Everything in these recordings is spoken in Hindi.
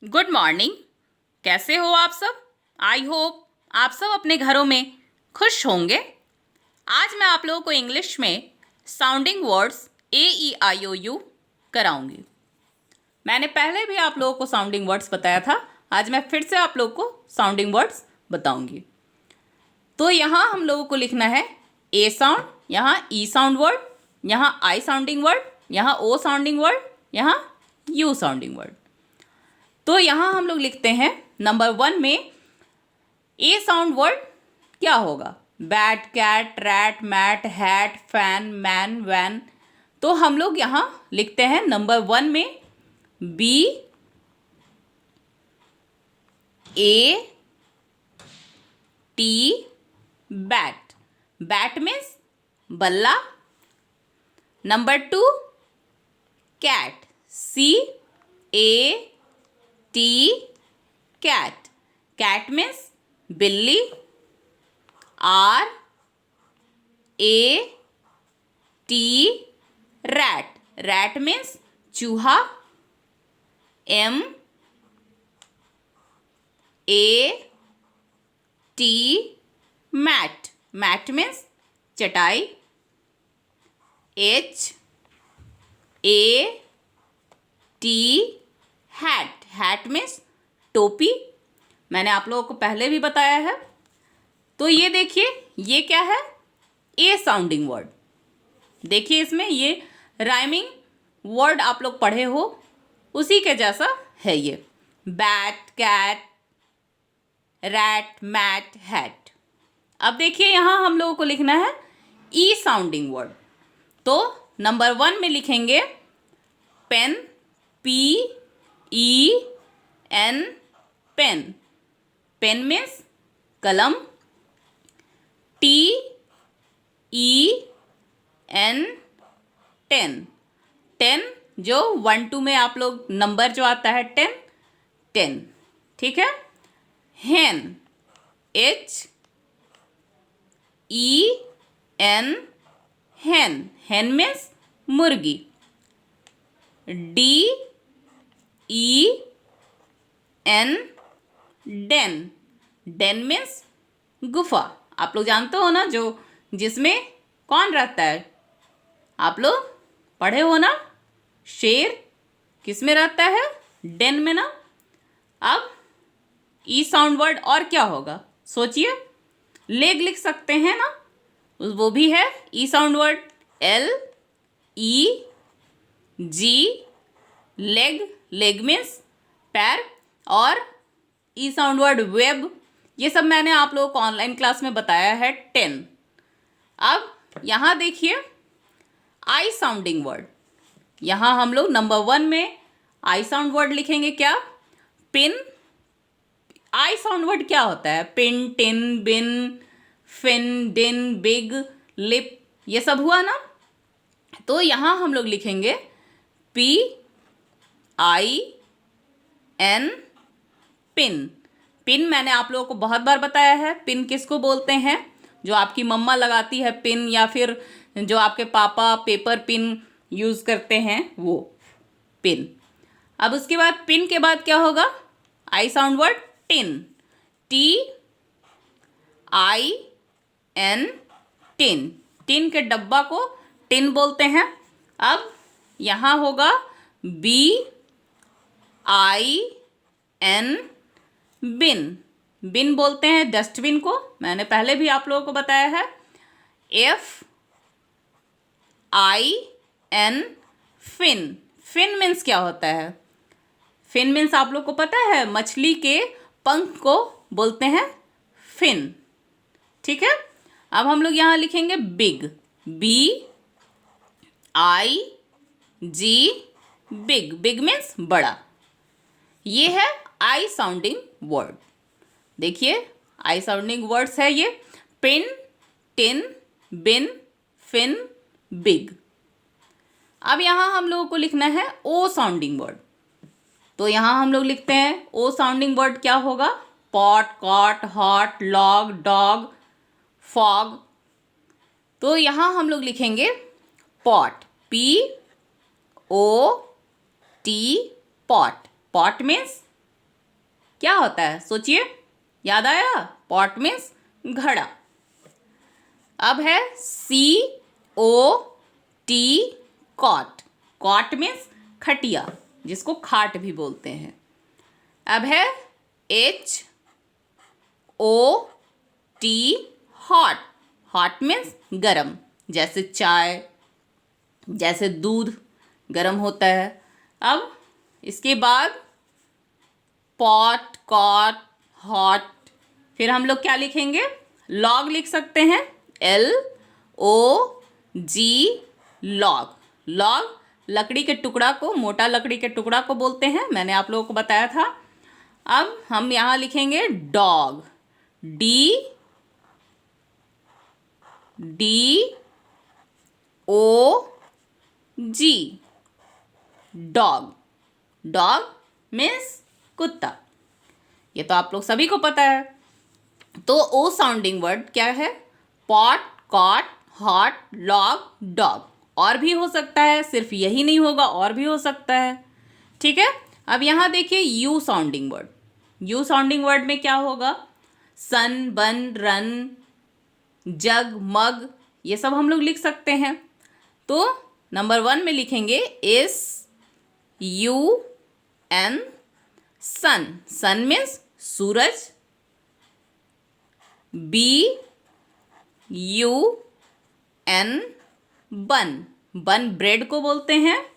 Good morning. कैसे हो आप सब? आई होप आप सब अपने घरों में खुश होंगे। आज मैं आप लोगों को इंग्लिश में साउंडिंग वर्ड्स AEIOU कराऊंगी। मैंने पहले भी आप लोगों को साउंडिंग वर्ड्स बताया था। आज मैं फिर से आप लोगों को साउंडिंग वर्ड्स बताऊंगी। तो यहाँ हम लोगों को लिखना है ए साउंड, यहाँ ई साउंड वर्ड, यहाँ आई साउंडिंग वर्ड, यहाँ ओ साउंडिंग वर्ड, यहाँ यू साउंडिंग वर्ड। तो यहाँ हम लोग लिखते हैं नंबर 1 में ए साउंड वर्ड क्या होगा? Bat, cat, rat, mat, hat, fan, man, van. तो हम लोग यहाँ लिखते हैं नंबर 1 में B A T, bat. Bat means बल्ला। Number 2 cat, CAT, cat. Cat means बिल्ली। RAT, rat. रैट मीन्स चूहा। MAT, mat. मैट मीन्स चटाई। HAT, hat. हैट मीन्स टोपी। मैंने आप लोगों को पहले भी बताया है। तो ये देखिए, ये क्या है? A sounding word. देखिए इसमें ये राइमिंग वर्ड आप लोग पढ़े हो, उसी के जैसा है ये। Bat, cat, rat, mat, hat. अब देखिए यहाँ हम लोगों को लिखना है ई साउंडिंग वर्ड। तो नंबर 1 में लिखेंगे pen, PEN, pen. Pen means कलम। TEN, ten. टेन जो 1 2 में आप लोग नंबर जो आता है 10, 10। ठीक है। Hen, HEN, hen. Hen means मुर्गी। DEN, den. डेन मीन्स गुफा। आप लोग जानते हो ना, जो जिसमें कौन रहता है? आप लोग पढ़े हो ना, शेर किस में रहता है? डेन में ना। अब ई साउंड वर्ड और क्या होगा सोचिए। लेग लिख सकते हैं ना, वो भी है E sound word. LEG, leg. Leg means पैर। और ई साउंड वर्ड वेब। ये सब मैंने आप लोगों को ऑनलाइन क्लास में बताया है 10। अब यहाँ देखिए आई साउंडिंग वर्ड। यहाँ हम लोग नंबर 1 में आई साउंड वर्ड लिखेंगे क्या? पिन। आई साउंड वर्ड क्या होता है? पिन, टिन, बिन, फिन, डिन, बिग, लिप, ये सब हुआ ना। तो यहाँ हम लोग लिखेंगे PIN, पिन। पिन मैंने आप लोगों को बहुत बार बताया है। पिन किसको बोलते हैं? जो आपकी मम्मा लगाती है पिन, या फिर जो आपके पापा पेपर पिन यूज़ करते हैं, वो पिन। अब उसके बाद पिन के बाद क्या होगा? I sound word tin. TIN, tin. Tin के डब्बा को टिन बोलते हैं। अब यहाँ होगा BIN, बिन। बिन बोलते हैं डस्टबिन को, मैंने पहले भी आप लोगों को बताया है। FIN, fin. फिन मीन्स क्या होता है? फिन मीन्स आप लोग को पता है, मछली के पंख को बोलते हैं फिन। ठीक है। अब हम लोग यहाँ लिखेंगे big. BIG, big. Big means बड़ा। ये है आई साउंडिंग वर्ड। देखिए आई साउंडिंग वर्ड्स है ये। Pin, tin, bin, fin, big. अब यहाँ हम लोगों को लिखना है ओ साउंडिंग वर्ड। तो यहाँ हम लोग लिखते हैं ओ साउंडिंग वर्ड क्या होगा? Pot, cot, hot, log, dog, fog. तो यहाँ हम लोग लिखेंगे pot, POT, pot. Pot means क्या होता है, सोचिए, याद आया? पॉट मीन्स घड़ा। अब है COT, कॉट। कॉट मीन्स खटिया, जिसको खाट भी बोलते हैं। अब है HOT, हॉट। हॉट मीन्स गरम, जैसे चाय, जैसे दूध गरम होता है। अब इसके बाद पॉट, कॉट, हॉट, फिर हम लोग क्या लिखेंगे? लॉग लिख सकते हैं, LOG, लॉग। लॉग लकड़ी के टुकड़ा को, मोटा लकड़ी के टुकड़ा को बोलते हैं, मैंने आप लोगों को बताया था। अब हम यहाँ लिखेंगे dog, DOG, dog. Dog means कुत्ता। ये तो आप लोग सभी को पता है। तो ओ साउंडिंग वर्ड क्या है? Pot, cot, hot, log, dog. और भी हो सकता है, सिर्फ यही नहीं होगा, और भी हो सकता है। ठीक है। अब यहाँ देखिए you sounding word. You sounding word में क्या होगा? सन, बन, रन, जग, मग, ये सब हम लोग लिख सकते हैं। तो नंबर 1 में लिखेंगे SUN, सन। सन मीन्स सूरज। BUN, बन। बन ब्रेड को बोलते हैं।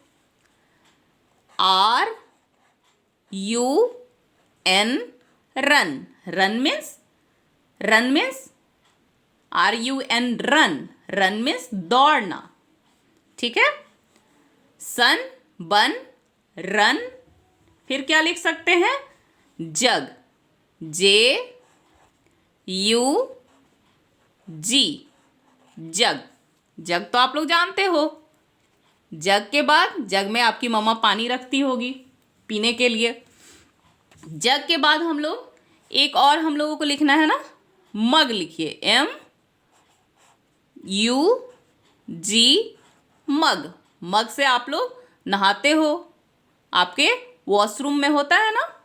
RUN, run. Run means RUN, run. Run means दौड़ना। ठीक है। सन, बन, रन, फिर क्या लिख सकते हैं? जग, JUG, जग। जग तो आप लोग जानते हो। जग के बाद, जग में आपकी मम्मा पानी रखती होगी पीने के लिए। जग के बाद हम लोग एक और हम लोगों को लिखना है ना, मग लिखिए, MUG, मग। मग से आप लोग नहाते हो, आपके वॉशरूम में होता है ना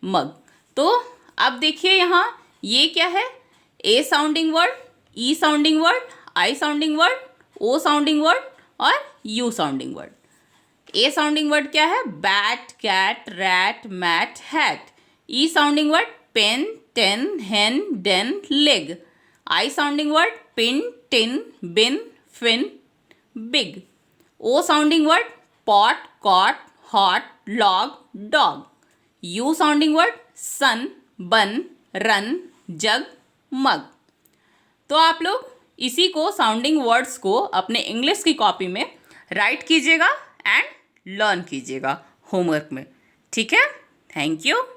मग। तो अब देखिए यहाँ ये क्या है? A sounding word, E sounding word, I sounding word, O sounding word और U sounding word. A sounding word क्या है? Bat, cat, rat, mat, hat. E sounding word pen, ten, hen, den, leg. I sounding word pin, tin, bin, fin, big. O sounding word pot, cot, hot, log, dog. U sounding word sun, bun, run, जग, मग। तो आप लोग इसी को, साउंडिंग वर्ड्स को अपने इंग्लिश की कॉपी में राइट कीजिएगा एंड लर्न कीजिएगा होमवर्क में। ठीक है। Thank you.